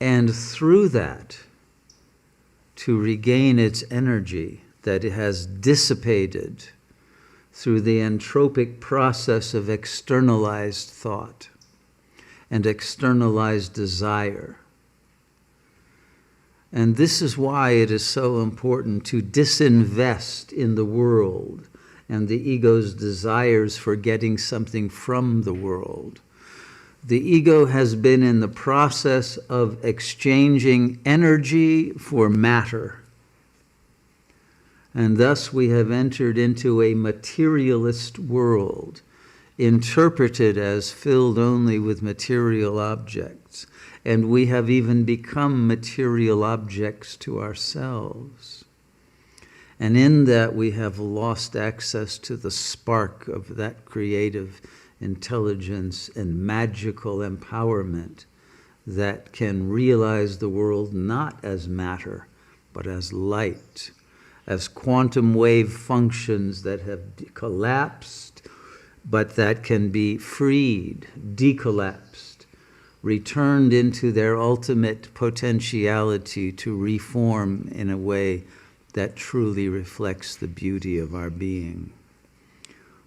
and through that to regain its energy that it has dissipated through the entropic process of externalized thought and externalized desire. And this is why it is so important to disinvest in the world and the ego's desires for getting something from the world. The ego has been in the process of exchanging energy for matter. And thus we have entered into a materialist world, interpreted as filled only with material objects. And we have even become material objects to ourselves. And in that we have lost access to the spark of that creative intelligence and magical empowerment that can realize the world not as matter, but as light, as quantum wave functions that have collapsed, but that can be freed, decollapsed, returned into their ultimate potentiality to reform in a way that truly reflects the beauty of our being.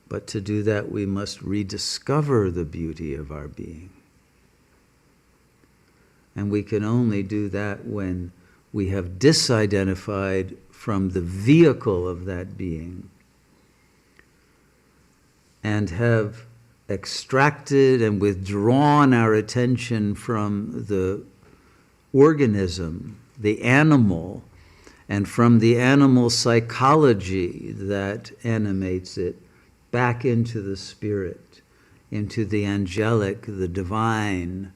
But to do that, we must rediscover the beauty of our being. And we can only do that when we have disidentified from the vehicle of that being and have extracted and withdrawn our attention from the organism, the animal, and from the animal psychology that animates it, back into the spirit, into the angelic, the divine,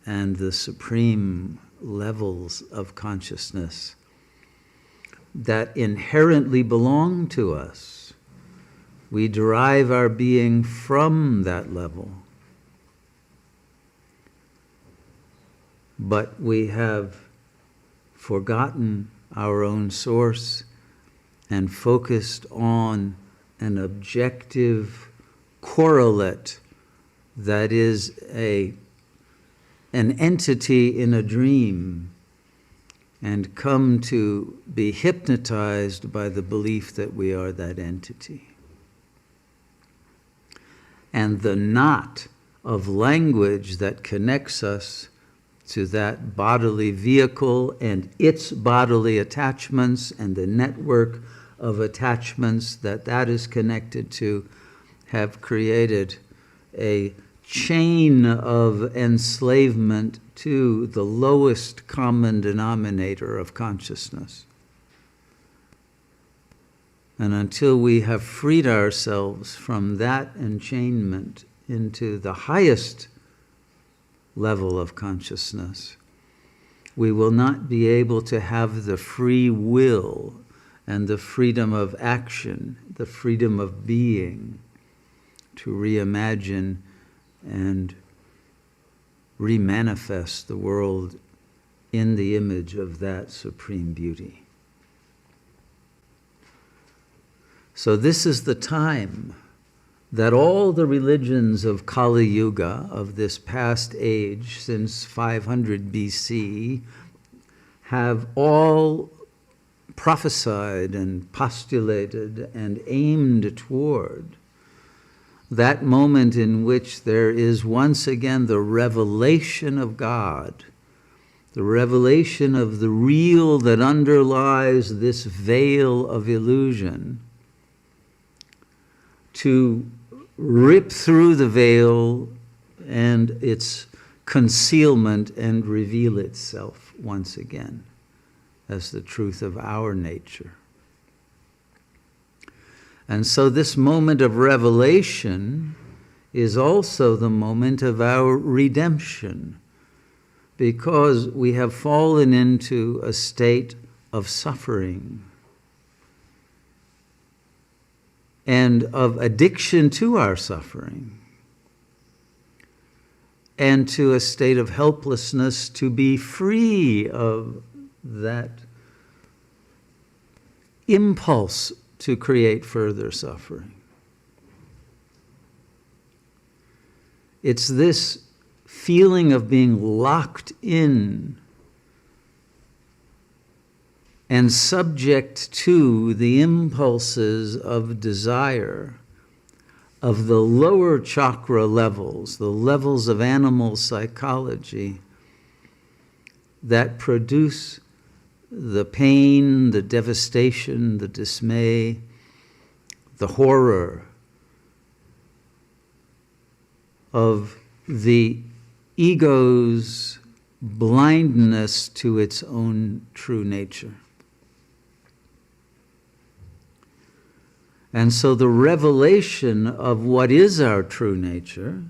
and the supreme levels of consciousness that inherently belong to us. We derive our being from that level. But we have forgotten our own source and focused on an objective correlate that is an entity in a dream, and come to be hypnotized by the belief that we are that entity. And the knot of language that connects us to that bodily vehicle and its bodily attachments and the network of attachments that is connected to have created a chain of enslavement to the lowest common denominator of consciousness. And until we have freed ourselves from that enchainment into the highest level of consciousness, we will not be able to have the free will and the freedom of action, the freedom of being, to reimagine and remanifest the world in the image of that supreme beauty. So this is the time that all the religions of Kali Yuga, of this past age, since 500 BC, have all prophesied and postulated and aimed toward that moment in which there is once again the revelation of God, the revelation of the real that underlies this veil of illusion, to rip through the veil and its concealment and reveal itself once again as the truth of our nature. And so this moment of revelation is also the moment of our redemption, because we have fallen into a state of suffering and of addiction to our suffering, and to a state of helplessness to be free of that impulse to create further suffering. It's this feeling of being locked in and subject to the impulses of desire of the lower chakra levels, the levels of animal psychology that produce the pain, the devastation, the dismay, the horror of the ego's blindness to its own true nature. And so the revelation of what is our true nature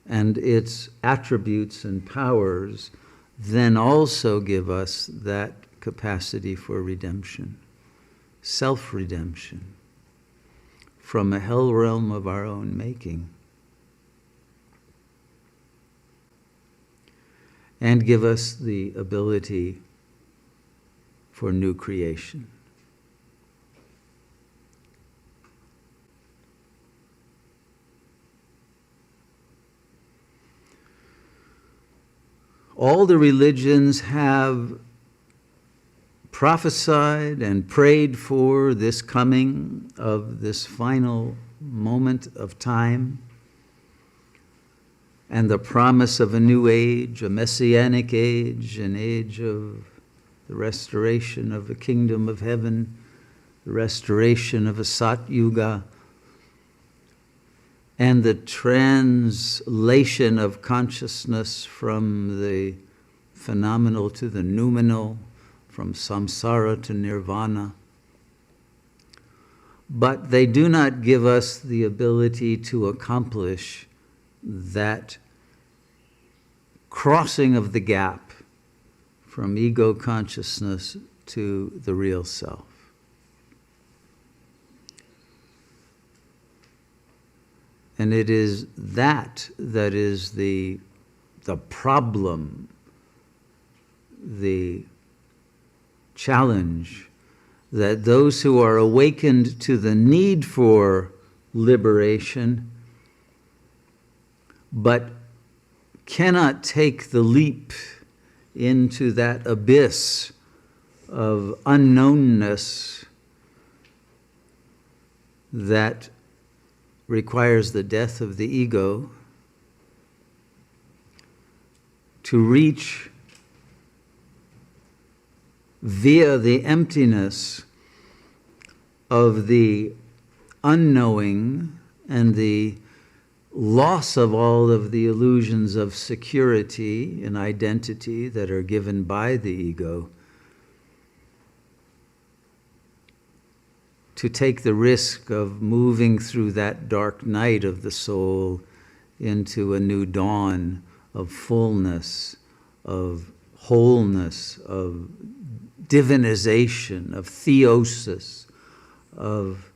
and its attributes and powers then also give us that capacity for redemption, self-redemption, from a hell realm of our own making. And give us the ability for new creation. All the religions have prophesied and prayed for this coming of this final moment of time and the promise of a new age, a messianic age, an age of the restoration of the kingdom of heaven, the restoration of a Sat Yuga, and the translation of consciousness from the phenomenal to the noumenal, from samsara to nirvana. But they do not give us the ability to accomplish that crossing of the gap from ego consciousness to the real self. And it is that is the problem, the challenge, that those who are awakened to the need for liberation but cannot take the leap into that abyss of unknownness that requires the death of the ego to reach via the emptiness of the unknowing and the loss of all of the illusions of security and identity that are given by the ego, to take the risk of moving through that dark night of the soul into a new dawn of fullness, of wholeness, of divinization, of theosis, of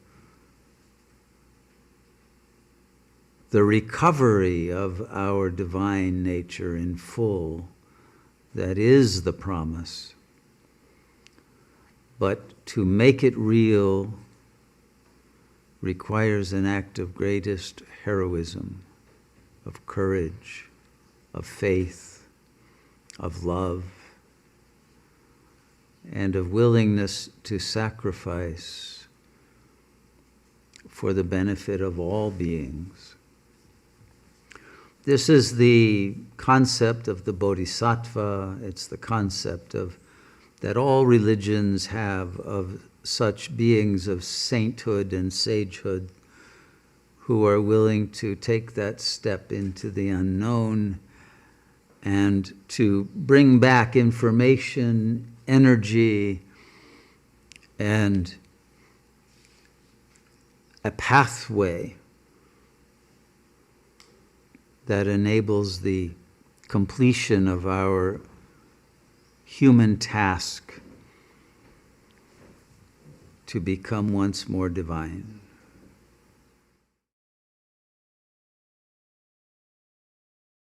the recovery of our divine nature in full. That is the promise. But to make it real requires an act of greatest heroism, of courage, of faith, of love, and of willingness to sacrifice for the benefit of all beings. This is the concept of the bodhisattva. It's the concept of that all religions have of such beings of sainthood and sagehood who are willing to take that step into the unknown and to bring back information, energy, and a pathway that enables the completion of our human task to become once more divine.